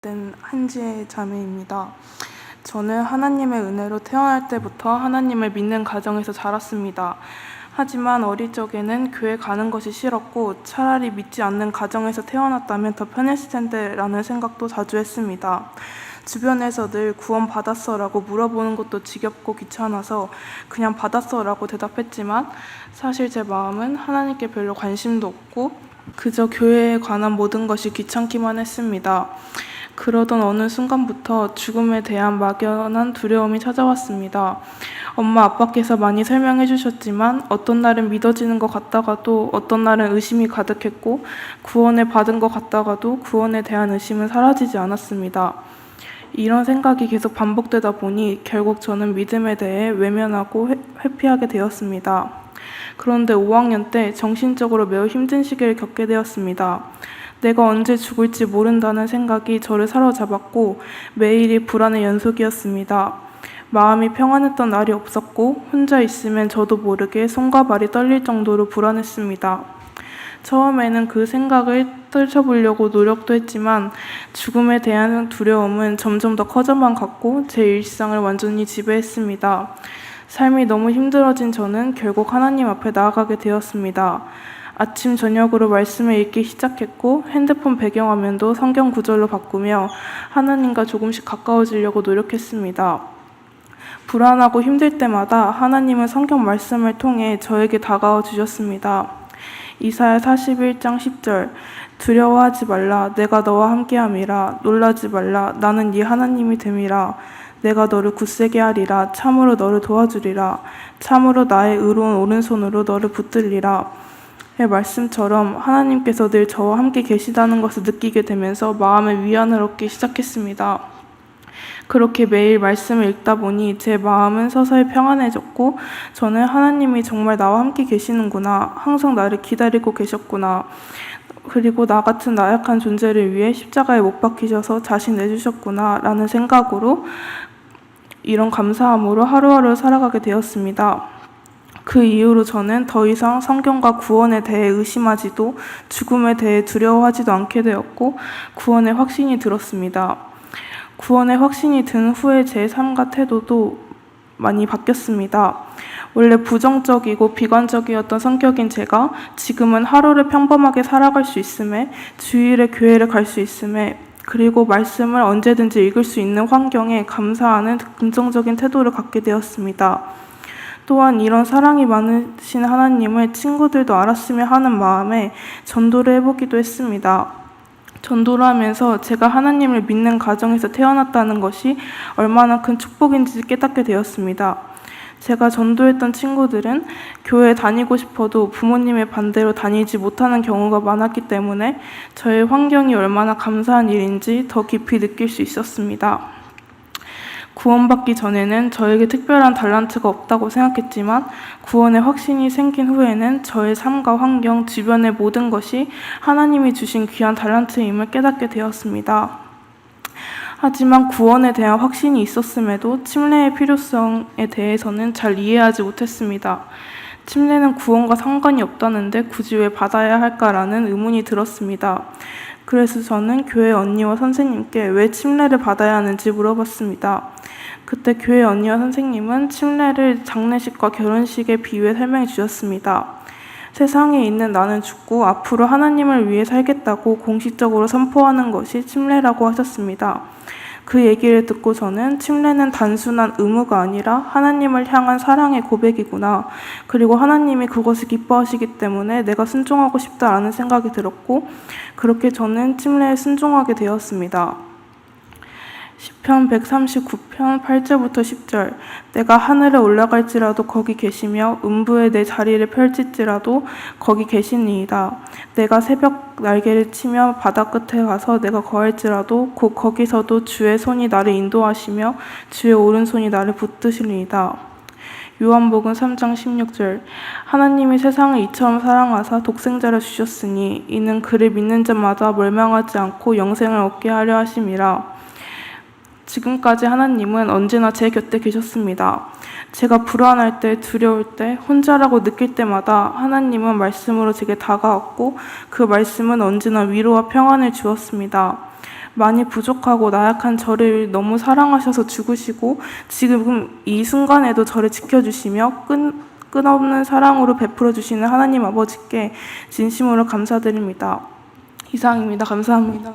된 한지의 자매입니다. 저는 하나님의 은혜로 태어날 때부터 하나님을 믿는 가정에서 자랐습니다. 하지만 어릴 적에는 교회 가는 것이 싫었고 차라리 믿지 않는 가정에서 태어났다면 더 편했을 텐데 라는 생각도 자주 했습니다. 주변에서 늘 구원 받았어 라고 물어보는 것도 지겹고 귀찮아서 그냥 받았어 라고 대답했지만 사실 제 마음은 하나님께 별로 관심도 없고 그저 교회에 관한 모든 것이 귀찮기만 했습니다. 그러던 어느 순간부터 죽음에 대한 막연한 두려움이 찾아왔습니다. 엄마 아빠께서 많이 설명해 주셨지만 어떤 날은 믿어지는 것 같다가도 어떤 날은 의심이 가득했고 구원을 받은 것 같다가도 구원에 대한 의심은 사라지지 않았습니다. 이런 생각이 계속 반복되다 보니 결국 저는 믿음에 대해 외면하고 회피하게 되었습니다. 그런데 5학년 때 정신적으로 매우 힘든 시기를 겪게 되었습니다. 내가 언제 죽을지 모른다는 생각이 저를 사로잡았고 매일이 불안의 연속이었습니다. 마음이 평안했던 날이 없었고 혼자 있으면 저도 모르게 손과 발이 떨릴 정도로 불안했습니다. 처음에는 그 생각을 떨쳐보려고 노력도 했지만 죽음에 대한 두려움은 점점 더 커져만 갔고 제 일상을 완전히 지배했습니다. 삶이 너무 힘들어진 저는 결국 하나님 앞에 나아가게 되었습니다. 아침 저녁으로 말씀을 읽기 시작했고 핸드폰 배경화면도 성경 구절로 바꾸며 하나님과 조금씩 가까워지려고 노력했습니다. 불안하고 힘들 때마다 하나님은 성경 말씀을 통해 저에게 다가와 주셨습니다. 이사야 41장 10절 두려워하지 말라 내가 너와 함께함이라 놀라지 말라 나는 네 하나님이 됨이라 내가 너를 굳세게 하리라 참으로 너를 도와주리라 참으로 나의 의로운 오른손으로 너를 붙들리라 의 말씀처럼 하나님께서 늘 저와 함께 계시다는 것을 느끼게 되면서 마음의 위안을 얻기 시작했습니다. 그렇게 매일 말씀을 읽다 보니 제 마음은 서서히 평안해졌고 저는 하나님이 정말 나와 함께 계시는구나, 항상 나를 기다리고 계셨구나, 그리고 나 같은 나약한 존재를 위해 십자가에 못 박히셔서 자신 내주셨구나 라는 생각으로 이런 감사함으로 하루하루 살아가게 되었습니다. 그 이후로 저는 더 이상 성경과 구원에 대해 의심하지도 죽음에 대해 두려워하지도 않게 되었고 구원의 확신이 들었습니다. 구원의 확신이 든 후에 제 삶과 태도도 많이 바뀌었습니다. 원래 부정적이고 비관적이었던 성격인 제가 지금은 하루를 평범하게 살아갈 수 있음에 주일에 교회를 갈 수 있음에 그리고 말씀을 언제든지 읽을 수 있는 환경에 감사하는 긍정적인 태도를 갖게 되었습니다. 또한 이런 사랑이 많으신 하나님을 친구들도 알았으면 하는 마음에 전도를 해보기도 했습니다. 전도를 하면서 제가 하나님을 믿는 가정에서 태어났다는 것이 얼마나 큰 축복인지 깨닫게 되었습니다. 제가 전도했던 친구들은 교회에 다니고 싶어도 부모님의 반대로 다니지 못하는 경우가 많았기 때문에 저의 환경이 얼마나 감사한 일인지 더 깊이 느낄 수 있었습니다. 구원받기 전에는 저에게 특별한 달란트가 없다고 생각했지만 구원의 확신이 생긴 후에는 저의 삶과 환경, 주변의 모든 것이 하나님이 주신 귀한 달란트임을 깨닫게 되었습니다. 하지만 구원에 대한 확신이 있었음에도 침례의 필요성에 대해서는 잘 이해하지 못했습니다. 침례는 구원과 상관이 없다는데 굳이 왜 받아야 할까라는 의문이 들었습니다. 그래서 저는 교회 언니와 선생님께 왜 침례를 받아야 하는지 물어봤습니다. 그때 교회 언니와 선생님은 침례를 장례식과 결혼식에 비유해 설명해 주셨습니다. 세상에 있는 나는 죽고 앞으로 하나님을 위해 살겠다고 공식적으로 선포하는 것이 침례라고 하셨습니다. 그 얘기를 듣고 저는 침례는 단순한 의무가 아니라 하나님을 향한 사랑의 고백이구나. 그리고 하나님이 그것을 기뻐하시기 때문에 내가 순종하고 싶다라는 생각이 들었고 그렇게 저는 침례에 순종하게 되었습니다. 시편 139편 8절부터 10절 내가 하늘에 올라갈지라도 거기 계시며 음부에 내 자리를 펼칠지라도 거기 계시니이다. 내가 새벽 날개를 치며 바다 끝에 가서 내가 거할지라도 곧 거기서도 주의 손이 나를 인도하시며 주의 오른손이 나를 붙드시리이다. 요한복음 3장 16절 하나님이 세상을 이처럼 사랑하사 독생자를 주셨으니 이는 그를 믿는 자마다 멸망하지 않고 영생을 얻게 하려 하심이라. 지금까지 하나님은 언제나 제 곁에 계셨습니다. 제가 불안할 때, 두려울 때, 혼자라고 느낄 때마다 하나님은 말씀으로 제게 다가왔고 그 말씀은 언제나 위로와 평안을 주었습니다. 많이 부족하고 나약한 저를 너무 사랑하셔서 죽으시고 지금 이 순간에도 저를 지켜주시며 끝없는 사랑으로 베풀어 주시는 하나님 아버지께 진심으로 감사드립니다. 이상입니다. 감사합니다.